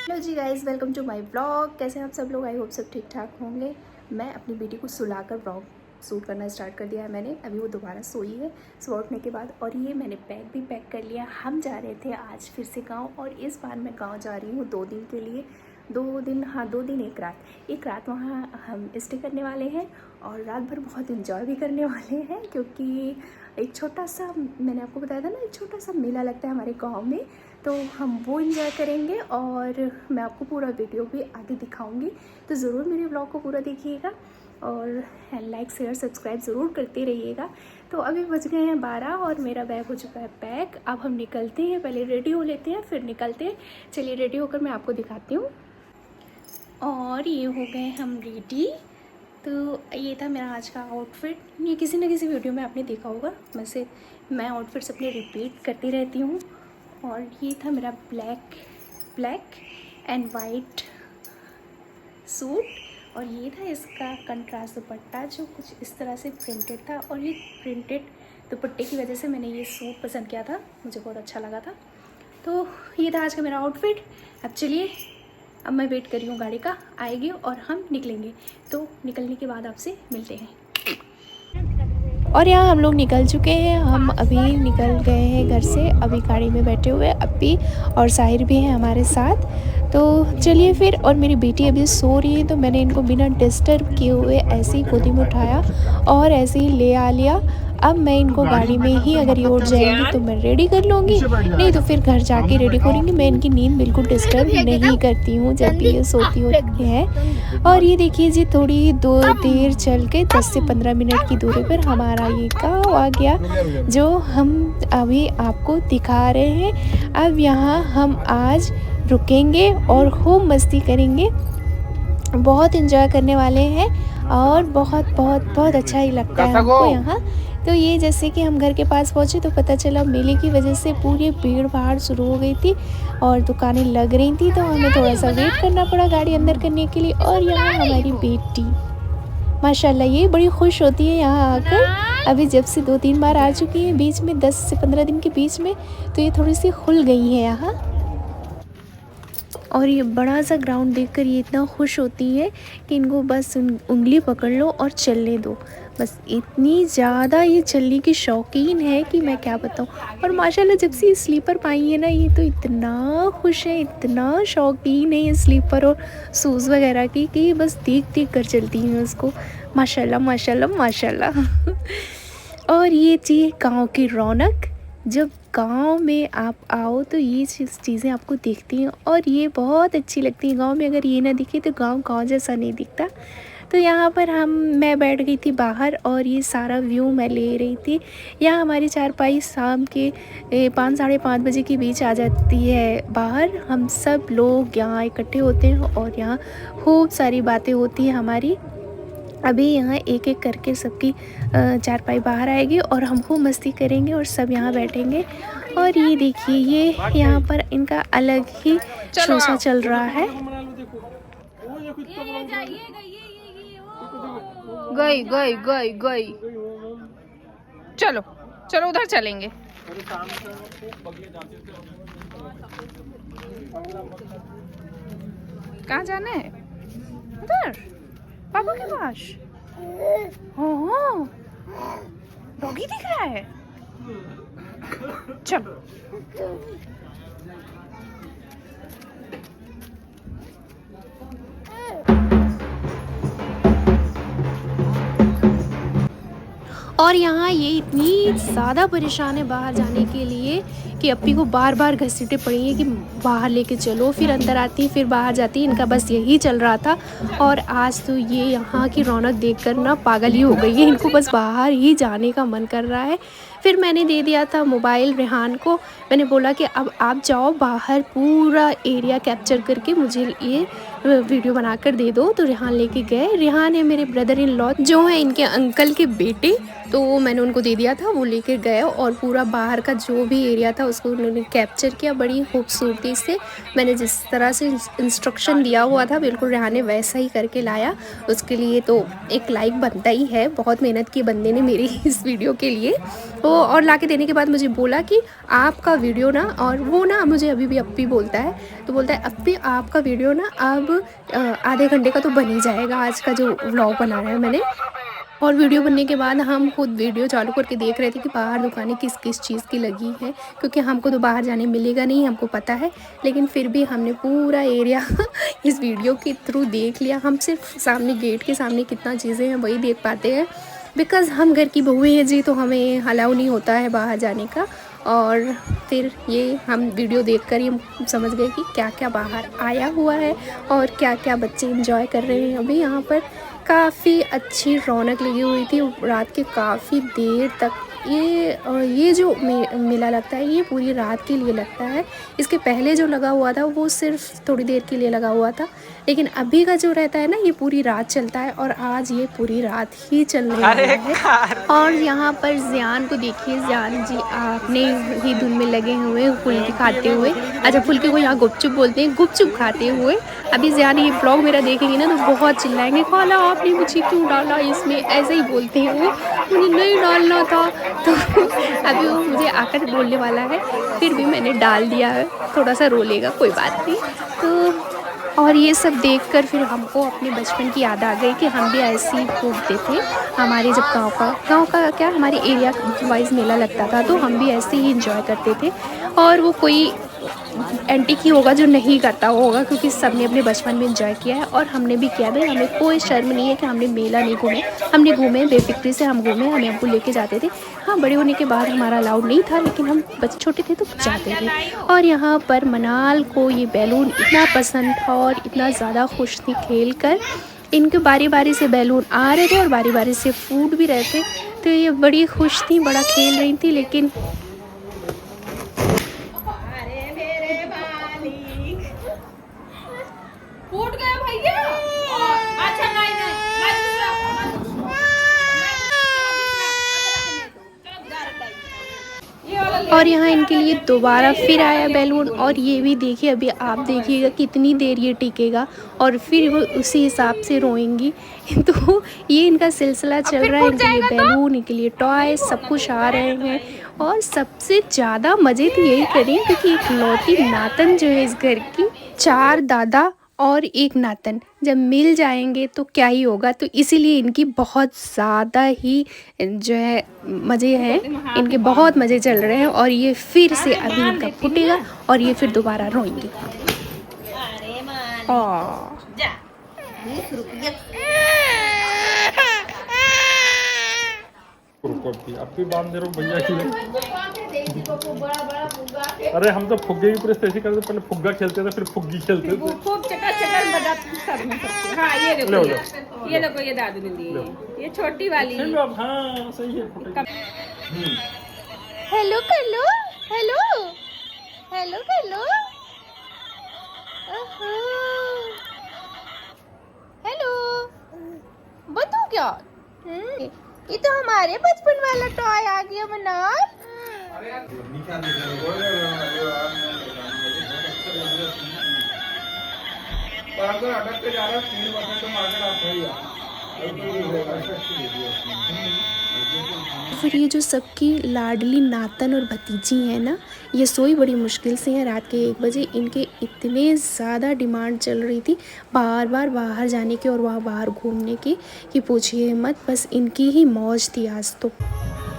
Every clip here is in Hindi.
हेलो जी guys, welcome to my blog. कैसे हैं आप सब लोग? आई होप सब ठीक ठाक होंगे। मैं अपनी बेटी को सुलाकर ब्लॉग शूट करना स्टार्ट कर दिया है मैंने। अभी वो दोबारा सोई है सुबह उठने के बाद। और ये मैंने बैग भी पैक कर लिया। हम जा रहे थे आज फिर से गांव, और इस बार मैं गांव जा रही हूँ 2 दिन के लिए। 2 दिन, हाँ 2 दिन 1 रात वहाँ हम स्टे करने वाले हैं, और रात भर बहुत इन्जॉय भी करने वाले हैं, क्योंकि एक छोटा सा, मैंने आपको बताया था ना, एक छोटा सा मेला लगता है हमारे गांव में, तो हम वो एंजॉय करेंगे। और मैं आपको पूरा वीडियो भी आगे दिखाऊंगी, तो ज़रूर मेरे ब्लॉग को पूरा देखिएगा और लाइक शेयर सब्सक्राइब ज़रूर करते रहिएगा। तो अभी बज गए हैं 12 और मेरा बैग हो चुका है पैक। अब हम निकलते हैं, पहले रेडी हो लेते हैं फिर निकलते हैं। चलिए रेडी होकर मैं आपको दिखाती हूँ। और ये हो गए हम रेडी। तो ये था मेरा आज का आउटफिट। ये किसी न किसी वीडियो में आपने देखा होगा, वैसे मैं आउटफिट्स अपने रिपीट करती रहती हूँ। और ये था मेरा ब्लैक एंड वाइट सूट, और ये था इसका कंट्रास्ट दुपट्टा जो कुछ इस तरह से प्रिंटेड था। और ये प्रिंटेड दुपट्टे की वजह से मैंने ये सूट पसंद किया था, मुझे बहुत अच्छा लगा था। तो ये था आज का मेरा आउटफिट। अब चलिए, अब मैं वेट कर रही हूँ, गाड़ी का आएगी और हम निकलेंगे। तो निकलने के बाद आपसे मिलते हैं। और यहाँ हम लोग निकल चुके हैं। हम अभी निकल गए हैं घर से, अभी गाड़ी में बैठे हुए अभी, और साहिर भी है हमारे साथ। तो चलिए फिर। और मेरी बेटी अभी सो रही है, तो मैंने इनको बिना डिस्टर्ब किए हुए ऐसे ही गोदी में उठाया और ऐसे ही ले आ लिया। अब मैं इनको गाड़ी में ही, अगर ये उठ जाएंगी तो मैं रेडी कर लूँगी, नहीं तो फिर घर जाके रेडी करूँगी। मैं इनकी नींद बिल्कुल डिस्टर्ब नहीं करती हूँ जब भी ये सोती होती है। और ये देखिए जी, थोड़ी देर चल के 10 से 15 मिनट की दूरी पर हमारा ये गाँव आ गया, जो हम अभी आपको दिखा रहे हैं। अब यहाँ हम आज रुकेंगे और खूब मस्ती करेंगे, बहुत एंजॉय करने वाले हैं, और बहुत बहुत बहुत अच्छा ही लगता है हमको यहाँ। तो ये जैसे कि हम घर के पास पहुँचे तो पता चला मेले की वजह से पूरी भीड़ भाड़ शुरू हो गई थी और दुकानें लग रही थी, तो हमें थोड़ा सा वेट करना पड़ा गाड़ी अंदर करने के लिए। और यहाँ हमारी बेटी माशाल्लाह ये बड़ी खुश होती है यहाँ आकर। अभी जब से 2-3 बार आ चुकी है बीच में, 10 से 15 दिन के बीच में, तो ये थोड़ी सी खुल गई है यहाँ। और ये बड़ा सा ग्राउंड देखकर ये इतना खुश होती है कि इनको बस उंगली पकड़ लो और चलने दो, बस इतनी ज़्यादा ये चलने की शौकीन है कि मैं क्या बताऊँ। और माशाल्लाह जब से ये स्लीपर पाई है ना, ये तो इतना खुश है, इतना शौकीन है ये स्लीपर और शूज़ वगैरह की, कि बस देख देख कर चलती हैं उसको। माशाल्लाह माशाल्लाह माशाल्लाह। और ये थी गाँव की रौनक। जब गांव में आप आओ तो ये चीज़ें आपको दिखती हैं और ये बहुत अच्छी लगती हैं। गांव में अगर ये ना दिखे तो गांव जैसा नहीं दिखता। तो यहाँ पर मैं बैठ गई थी बाहर और ये सारा व्यू मैं ले रही थी। यहाँ हमारी चारपाई शाम के 5 साढ़े 5 बजे के बीच आ जाती है बाहर। हम सब लोग यहाँ इकट्ठे होते हैं और यहाँ खूब सारी बातें होती हैं हमारी। अभी यहाँ एक एक करके सबकी चारपाई बाहर आएगी और हम खूब मस्ती करेंगे और सब यहाँ बैठेंगे। और ये देखिए, ये यहाँ पर इनका अलग ही शोशा चल रहा है। गई गई गई गई, चलो चलो उधर चलेंगे। कहाँ जाना है? उधर पापा के पास। हाँ, डॉगी दिख रहा है, चलो। और यहाँ ये इतनी ज़्यादा परेशान है बाहर जाने के लिए कि अप्पी को बार बार घसीटे पड़ी है कि बाहर लेके चलो, फिर अंदर आती फिर बाहर जाती। इनका बस यही चल रहा था। और आज तो ये यहाँ की रौनक देखकर ना पागल ही हो गई है, इनको बस बाहर ही जाने का मन कर रहा है। फिर मैंने दे दिया था मोबाइल रेहान को, मैंने बोला कि अब आप जाओ बाहर, पूरा एरिया कैप्चर करके मुझे ये वीडियो बनाकर दे दो। तो रेहान लेके गए। रेहान है मेरे ब्रदर इन लॉ, जो है इनके अंकल के बेटे, तो मैंने उनको दे दिया था, वो लेके गए और पूरा बाहर का जो भी एरिया था उसको उन्होंने कैप्चर किया बड़ी खूबसूरती से। मैंने जिस तरह से इंस्ट्रक्शन दिया हुआ था बिल्कुल रेहान ने वैसा ही करके लाया। उसके लिए तो एक लाइक बनता ही है, बहुत मेहनत की बंदे ने मेरी इस वीडियो के लिए। वो और ला के देने के बाद मुझे बोला कि आपका वीडियो ना, और वो ना मुझे अभी भी अप्पी बोलता है, तो बोलता है अप्पी आपका वीडियो ना अब आधे घंटे का तो बन ही जाएगा, आज का जो व्लॉग बनाया है मैंने। और वीडियो बनने के बाद हम खुद वीडियो चालू करके देख रहे थे कि बाहर दुकानें किस किस चीज़ की लगी हैं, क्योंकि हमको तो बाहर जाने मिलेगा नहीं, हमको पता है। लेकिन फिर भी हमने पूरा एरिया इस वीडियो के थ्रू देख लिया। हम सिर्फ सामने गेट के सामने कितना चीज़ें हैं वही देख पाते हैं, बिकॉज़ हम घर की बहुएं हैं जी, तो हमें अलाउ नहीं होता है बाहर जाने का। और फिर ये हम वीडियो देखकर ही हम समझ गए कि क्या क्या बाहर आया हुआ है और क्या क्या बच्चे एंजॉय कर रहे हैं अभी यहाँ पर। काफ़ी अच्छी रौनक लगी हुई थी रात के काफ़ी देर तक। ये जो मेला लगता है ये पूरी रात के लिए लगता है। इसके पहले जो लगा हुआ था वो सिर्फ थोड़ी देर के लिए लगा हुआ था, लेकिन अभी का जो रहता है ना ये पूरी रात चलता है, और आज ये पूरी रात ही चलने वाला है। और यहाँ पर ज़ियान को देखिए, ज़ियान जी अपने ही धुन में लगे हुए फुल्की खाते हुए। अच्छा, फुल्की को यहाँ गुपचुप बोलते हैं, गुपचुप खाते हुए। अभी ज़ियान ये ब्लॉग मेरा देखेंगे ना तो बहुत चिल्लाएंगे, खाला आपने मुझे क्यों डाला इसमें, ऐसे ही बोलते हैं वो, मुझे नहीं डालना था। तो अभी वो मुझे आकर बोलने वाला है, फिर भी मैंने डाल दिया है। थोड़ा सा रो लेगा, कोई बात नहीं। तो और ये सब देखकर फिर हमको अपने बचपन की याद आ गई कि हम भी ऐसे ही कूदते थे। हमारे जब गांव का क्या हमारे एरिया वाइज मेला लगता था तो हम भी ऐसे ही इंजॉय करते थे। और वो कोई एंटी ही होगा जो नहीं करता होगा, क्योंकि सबने अपने बचपन में एंजॉय किया है और हमने भी किया है। हमें कोई शर्म नहीं है कि हमने मेला नहीं घूमे, हमने घूमे, बेफिक्री से हम घूमे। हमें हमको लेके जाते थे। हाँ, बड़े होने के बाद हमारा अलाउड नहीं था, लेकिन हम बच्चे छोटे थे तो जाते थे। और यहाँ पर मनाल को ये बैलून इतना पसंद था और इतना ज़्यादा खुश थी खेल कर। इनके बारी बारी से बैलून आ रहे थे और बारी बारी से फूट भी रहे थे, तो ये बड़ी खुश थी, बड़ा खेल रही थी। लेकिन फूट गया भैया। अच्छा नहीं और यहाँ इनके लिए दोबारा फिर आया बैलून, और ये भी देखिए, अभी आप देखिएगा कितनी देर ये टिकेगा और फिर वो उसी हिसाब से रोएंगी। तो ये इनका सिलसिला चल रहा है। इनके लिए बैलून, इनके लिए टॉय, सब कुछ आ रहे हैं। और सबसे ज़्यादा मज़े तो यही करें क्योंकि इकलौती नातन जो है इस घर की, 4 दादा और 1 नातन जब मिल जाएंगे तो क्या ही होगा। तो इसीलिए इनकी बहुत ज़्यादा ही जो है मज़े हैं, इनके बहुत मज़े चल रहे हैं। और ये फिर से अभी इनका फूटेगा और ये फिर दोबारा रोएंगे। अब भी बांध दे रहा हूँ भैया के लिए। अरे हम तो फुग्गे की पूरे ऐसे करते, पहले फुग्गा खेलते थे फिर फुग्गी खेलते थे। खूब चटर बजाते। हाँ, ये देखो ये दादू ने दी है, ये छोटी वाली। हाँ सही है। हेलो कर लो, हेलो हेलो कर लो, हेलो बताओ क्या। ये तो हमारे बचपन वाला टॉय आ गया मनाल। फिर ये जो सबकी लाडली नातन और भतीजी है ना, ये सोई बड़ी मुश्किल से है रात के 1 बजे। इनके इतने ज़्यादा डिमांड चल रही थी बार बार बाहर जाने की और वहाँ बाहर घूमने की कि पूछिए मत। बस इनकी ही मौज थी आज तो।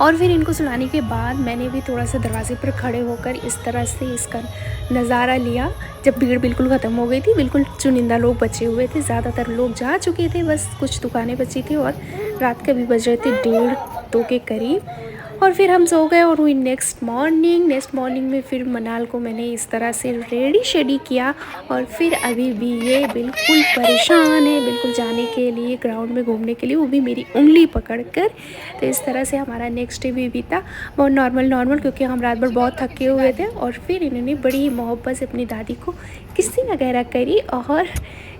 और फिर इनको सुलाने के बाद मैंने भी थोड़ा सा दरवाजे पर खड़े होकर इस तरह से इसका नज़ारा लिया। जब भीड़ बिल्कुल ख़त्म हो गई थी, बिल्कुल चुनिंदा लोग बचे हुए थे, ज़्यादातर लोग जा चुके थे, बस कुछ दुकानें बची थी। और रात के भी बज रहे थे 1:30-2 के करीब। और फिर हम सो गए और हुई नेक्स्ट मॉर्निंग में फिर मनाल को मैंने इस तरह से रेडी शेडी किया। और फिर अभी भी ये बिल्कुल परेशान है, बिल्कुल जाने के लिए ग्राउंड में घूमने के लिए, वो भी मेरी उंगली पकड़कर। तो इस तरह से हमारा नेक्स्ट डे भी बीता बहुत नॉर्मल, क्योंकि हम रात भर बहुत थके हुए थे। और फिर इन्होंने बड़ी ही मोहब्बत से अपनी दादी को किस्सी वगैरह करी और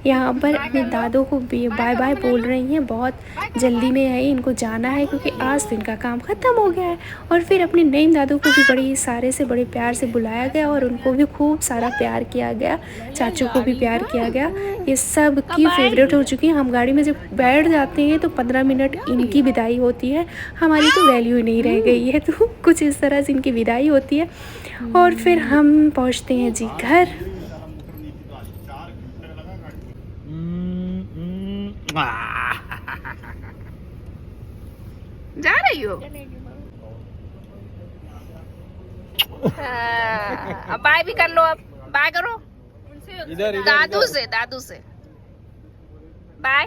यहाँ पर अपने दादू को बाय बाय बोल रही हैं। बहुत जल्दी में है, इनको जाना है क्योंकि आज तो इनका काम ख़त्म हो गया है। और फिर अपने नईम दादू को भी बड़ी सारे से बड़े प्यार से बुलाया गया और उनको भी खूब सारा प्यार किया गया। चाचू को भी प्यार किया गया। ये सब की फेवरेट हो चुकी हैं। हम गाड़ी में जब बैठ जाते हैं तो 15 मिनट इनकी विदाई होती है, हमारी तो वैल्यू ही नहीं रह गई है। तो कुछ इस तरह से इनकी विदाई होती है और फिर हम पहुँचते हैं जी घर। जा रही हो? अब बाय भी कर लो, अब बाय करो दादू से बाय।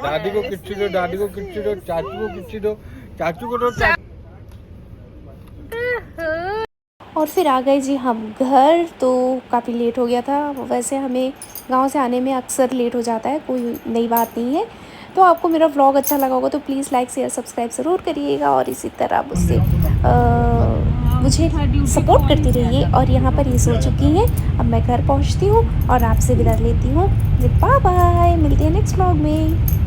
दादी को किच्ची दो, दादी को किच्ची दो, चाचू को किच्ची दो, चाचू को दो। और फिर आ गए जी हम घर। तो काफ़ी लेट हो गया था। वैसे हमें गांव से आने में अक्सर लेट हो जाता है, कोई नई बात नहीं है। तो आपको मेरा व्लॉग अच्छा लगा होगा तो प्लीज़ लाइक शेयर सब्सक्राइब ज़रूर करिएगा और इसी तरह मुझे सपोर्ट करती रहिए। और यहाँ पर ये सो चुकी हैं। अब मैं घर पहुँचती हूँ और आपसे विदा लेती हूँ। बाय बाय, मिलते हैं नेक्स्ट व्लॉग में।